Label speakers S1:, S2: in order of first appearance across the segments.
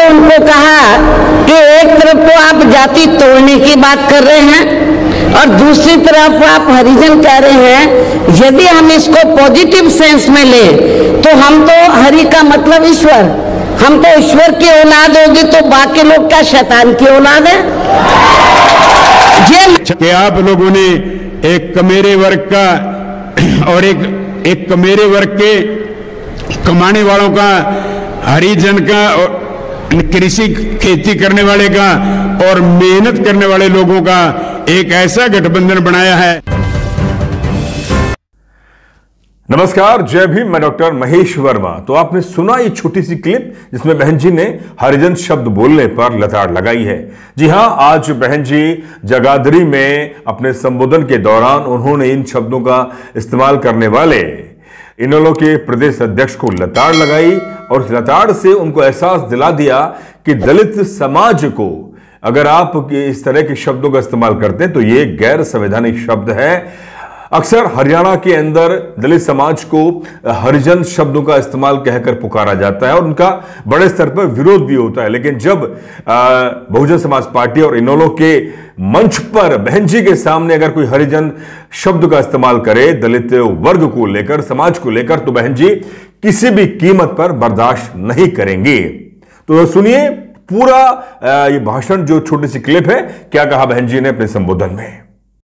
S1: उनको कहा कि एक तरफ तो आप जाति तोड़ने की बात कर रहे हैं और दूसरी तरफ आप हरिजन कह रहे हैं। यदि हम इसको पॉजिटिव सेंस में लें तो हम तो हरि का मतलब ईश्वर, हम तो ईश्वर की औलाद होगी, तो बाकी लोग क्या शैतान की औलाद है?
S2: कि आप लोगों ने एक कमेरे वर्ग का और एक कमेरे वर्ग के कमाने वालों का, हरिजन का और कृषि खेती करने वाले का और मेहनत करने वाले लोगों का एक ऐसा गठबंधन बनाया है।
S3: नमस्कार, जय भीम। मैं डॉक्टर महेश वर्मा। तो आपने सुना ये छोटी सी क्लिप जिसमें बहन जी ने हरिजन शब्द बोलने पर लताड़ लगाई है। जी हां, आज बहन जी जगाधरी में अपने संबोधन के दौरान उन्होंने इन शब्दों का इस्तेमाल करने वाले इनेलो के प्रदेश अध्यक्ष को लताड़ लगाई और इस लताड़ से उनको एहसास दिला दिया कि दलित समाज को अगर आप इस तरह के शब्दों का इस्तेमाल करते हैं तो ये गैर संवैधानिक शब्द है। अक्सर हरियाणा के अंदर दलित समाज को हरिजन शब्दों का इस्तेमाल कहकर पुकारा जाता है और उनका बड़े स्तर पर विरोध भी होता है। लेकिन जब बहुजन समाज पार्टी और इनेलो के मंच पर बहन जी के सामने अगर कोई हरिजन शब्द का इस्तेमाल करे दलित वर्ग को लेकर, समाज को लेकर, तो बहन जी किसी भी कीमत पर बर्दाश्त नहीं करेंगे। तो सुनिए पूरा ये भाषण, जो छोटी सी क्लिप है, क्या कहा बहन जी ने अपने संबोधन में।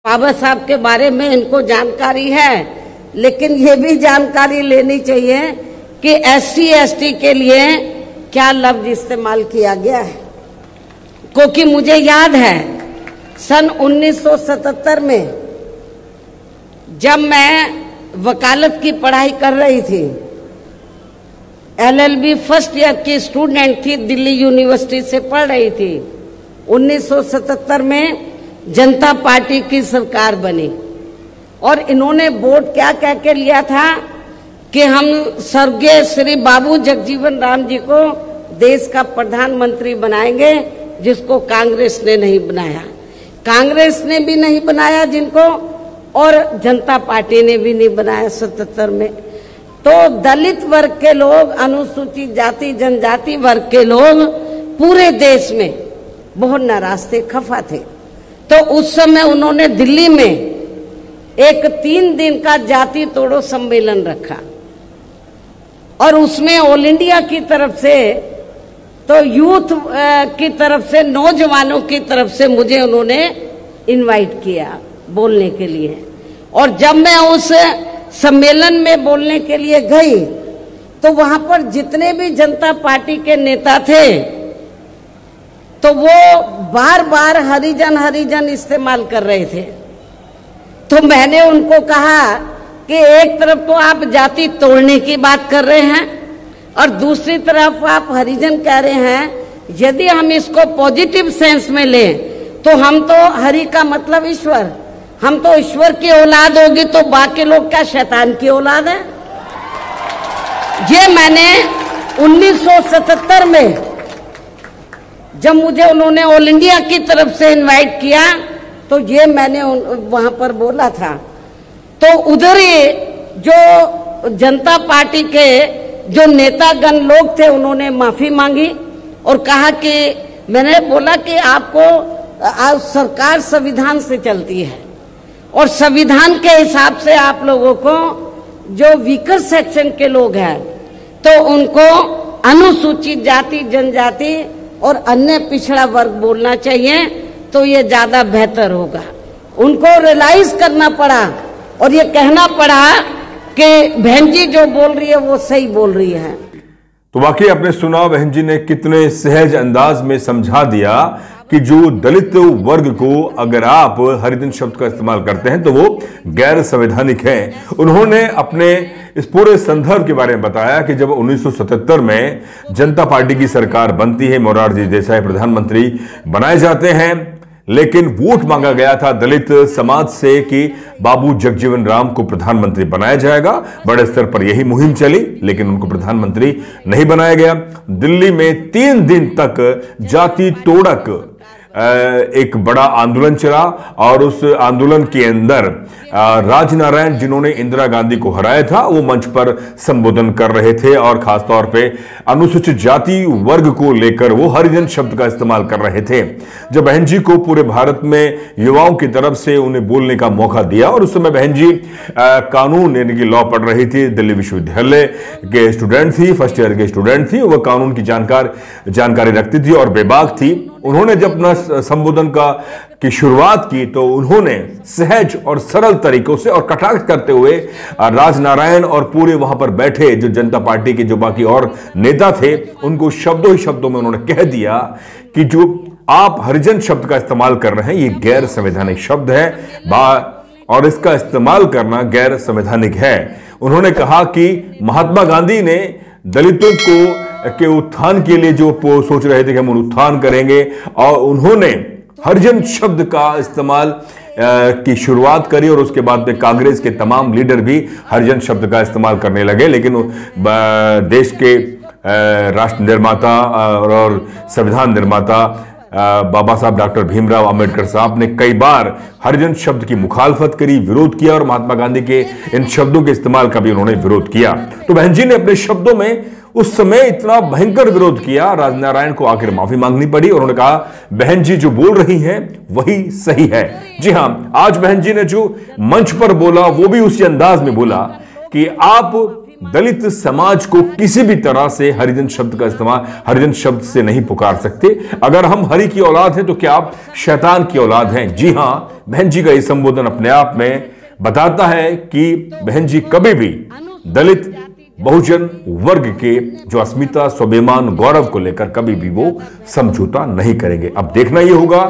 S1: बाबा साहब के बारे में इनको जानकारी है, लेकिन ये भी जानकारी लेनी चाहिए कि SC ST के लिए क्या लफ्ज इस्तेमाल किया गया है। क्योंकि मुझे याद है सन 1977 में जब मैं वकालत की पढ़ाई कर रही थी, LLB फर्स्ट ईयर की स्टूडेंट थी, दिल्ली यूनिवर्सिटी से पढ़ रही थी। 1977 में जनता पार्टी की सरकार बनी और इन्होंने वोट क्या कह के लिया था कि हम स्वर्गीय श्री बाबू जगजीवन राम जी को देश का प्रधानमंत्री बनाएंगे, जिसको कांग्रेस ने नहीं बनाया। कांग्रेस ने भी नहीं बनाया जिनको, और जनता पार्टी ने भी नहीं बनाया 77 में। तो दलित वर्ग के लोग, अनुसूचित जाति जनजाति वर्ग के लोग पूरे देश में बहुत नाराज थे, खफा थे। तो उस समय उन्होंने दिल्ली में एक 3 दिन का जाति तोड़ो सम्मेलन रखा और उसमें ऑल इंडिया की तरफ से, तो यूथ की तरफ से, नौजवानों की तरफ से मुझे उन्होंने इनवाइट किया बोलने के लिए। और जब मैं उस सम्मेलन में बोलने के लिए गई तो वहां पर जितने भी जनता पार्टी के नेता थे तो वो बार बार हरिजन हरिजन इस्तेमाल कर रहे थे। तो मैंने उनको कहा कि एक तरफ तो आप जाति तोड़ने की बात कर रहे हैं और दूसरी तरफ आप हरिजन कह रहे हैं। यदि हम इसको पॉजिटिव सेंस में लें तो हम तो हरि का मतलब ईश्वर, हम तो ईश्वर की औलाद होगी, तो बाकी लोग क्या शैतान की औलाद है? ये मैंने 1977 में जब मुझे उन्होंने ऑल इंडिया की तरफ से इनवाइट किया तो ये मैंने वहां पर बोला था। तो उधर ही जो जनता पार्टी के जो नेतागण लोग थे उन्होंने माफी मांगी और कहा कि, मैंने बोला कि आपको सरकार संविधान से चलती है और संविधान के हिसाब से आप लोगों को जो वीकर सेक्शन के लोग हैं तो उनको अनुसूचित जाति जनजाति और अन्य पिछड़ा वर्ग बोलना चाहिए, तो ये ज्यादा बेहतर होगा। उनको रियलाइज करना पड़ा और ये कहना पड़ा कि बहन जी जो बोल रही है वो सही बोल रही है।
S3: तो वाकई आपने सुना बहन जी ने कितने सहज अंदाज में समझा दिया कि जो दलित वर्ग को अगर आप हरिजन शब्द का इस्तेमाल करते हैं तो वो गैर संवैधानिक है। उन्होंने अपने इस पूरे संदर्भ के बारे में बताया कि जब 1977 में जनता पार्टी की सरकार बनती है, मोरारजी देसाई प्रधानमंत्री बनाए जाते हैं, लेकिन वोट मांगा गया था दलित समाज से कि बाबू जगजीवन राम को प्रधानमंत्री बनाया जाएगा। बड़े स्तर पर यही मुहिम चली, लेकिन उनको प्रधानमंत्री नहीं बनाया गया। दिल्ली में 3 दिन तक जाति तोड़क एक बड़ा आंदोलन चला और उस आंदोलन के अंदर राजनारायण, जिन्होंने इंदिरा गांधी को हराया था, वो मंच पर संबोधन कर रहे थे और खासतौर पे अनुसूचित जाति वर्ग को लेकर वो हरिजन शब्द का इस्तेमाल कर रहे थे। जब बहन जी को पूरे भारत में युवाओं की तरफ से उन्हें बोलने का मौका दिया और उस समय बहन जी कानून यानी कि लॉ पढ़ रही थी, दिल्ली विश्वविद्यालय के स्टूडेंट थी, फर्स्ट ईयर के स्टूडेंट थी, वह कानून की जानकारी रखती थी और बेबाक थी। उन्होंने जब अपना संबोधन की शुरुआत की तो उन्होंने सहज और सरल तरीकों से और कटाक्ष करते हुए राजनारायण और पूरे वहां पर बैठे जो जनता पार्टी के जो बाकी और नेता थे उनको शब्दों ही शब्दों में उन्होंने कह दिया कि जो आप हरिजन शब्द का इस्तेमाल कर रहे हैं ये गैर संवैधानिक शब्द है और इसका इस्तेमाल करना गैर संवैधानिक है। उन्होंने कहा कि महात्मा गांधी ने दलितों के उत्थान के लिए जो सोच रहे थे कि हम उत्थान करेंगे और उन्होंने हरिजन शब्द का इस्तेमाल की शुरुआत करी और उसके बाद में कांग्रेस के तमाम लीडर भी हरिजन शब्द का इस्तेमाल करने लगे। लेकिन देश के राष्ट्र निर्माता और संविधान निर्माता बाबा साहब डॉक्टर भीमराव अंबेडकर साहब ने कई बार हरिजन शब्द की मुखालफत करी, विरोध किया और महात्मा गांधी के इन शब्दों के इस्तेमाल का भी उन्होंने विरोध किया। तो बहन जी ने अपने शब्दों में उस समय इतना भयंकर विरोध किया, राजनारायण को आखिर माफी मांगनी पड़ी और उन्होंने कहा बहन जी जो बोल रही हैं वही सही है। जी हां, आज बहन जी ने जो मंच पर बोला वो भी उसी अंदाज में बोला कि आप दलित समाज को किसी भी तरह से हरिजन शब्द का इस्तेमाल हरिजन शब्द से नहीं पुकार सकते। अगर हम हरि की औलाद हैं तो क्या आप शैतान की औलाद हैं? जी हां, बहन जी का यह संबोधन अपने आप में बताता है कि बहन जी कभी भी दलित बहुजन वर्ग के जो अस्मिता, स्वाभिमान, गौरव को लेकर कभी भी वो समझौता नहीं करेंगे। अब देखना यह होगा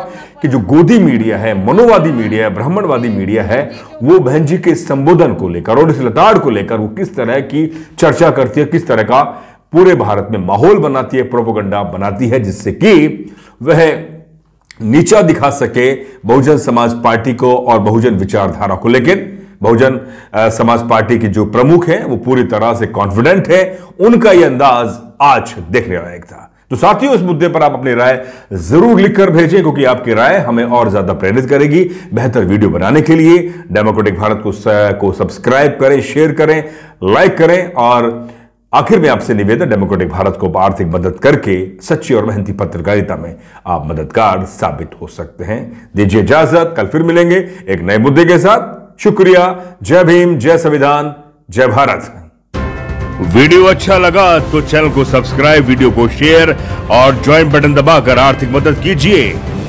S3: कि जो गोदी मीडिया है, मनोवादी मीडिया है, ब्राह्मणवादी मीडिया है, वो बहन जी के संबोधन को लेकर और इस लताड़ को लेकर वो किस तरह की चर्चा करती है, किस तरह का पूरे भारत में माहौल बनाती है, प्रोपेगेंडा बनाती है, जिससे कि वह नीचा दिखा सके बहुजन समाज पार्टी को और बहुजन विचारधारा को। लेकिन बहुजन समाज पार्टी की जो प्रमुख हैं वो पूरी तरह से कॉन्फिडेंट है। उनका यह अंदाज आज देखने लायक था। तो साथियों, इस मुद्दे पर आप अपनी राय जरूर लिखकर भेजें क्योंकि आपकी राय हमें और ज्यादा प्रेरित करेगी बेहतर वीडियो बनाने के लिए। डेमोक्रेटिक भारत को सब्सक्राइब करें, शेयर करें, लाइक करें और आखिर में आपसे निवेदन, डेमोक्रेटिक भारत को आर्थिक मदद करके सच्ची और मेहनती पत्रकारिता में आप मददगार साबित हो सकते हैं। दीजिए इजाजत, कल फिर मिलेंगे एक नए मुद्दे के साथ। शुक्रिया। जय भीम, जय संविधान, जय भारत।
S4: वीडियो अच्छा लगा तो चैनल को सब्सक्राइब, वीडियो को शेयर और ज्वाइन बटन दबाकर आर्थिक मदद कीजिए।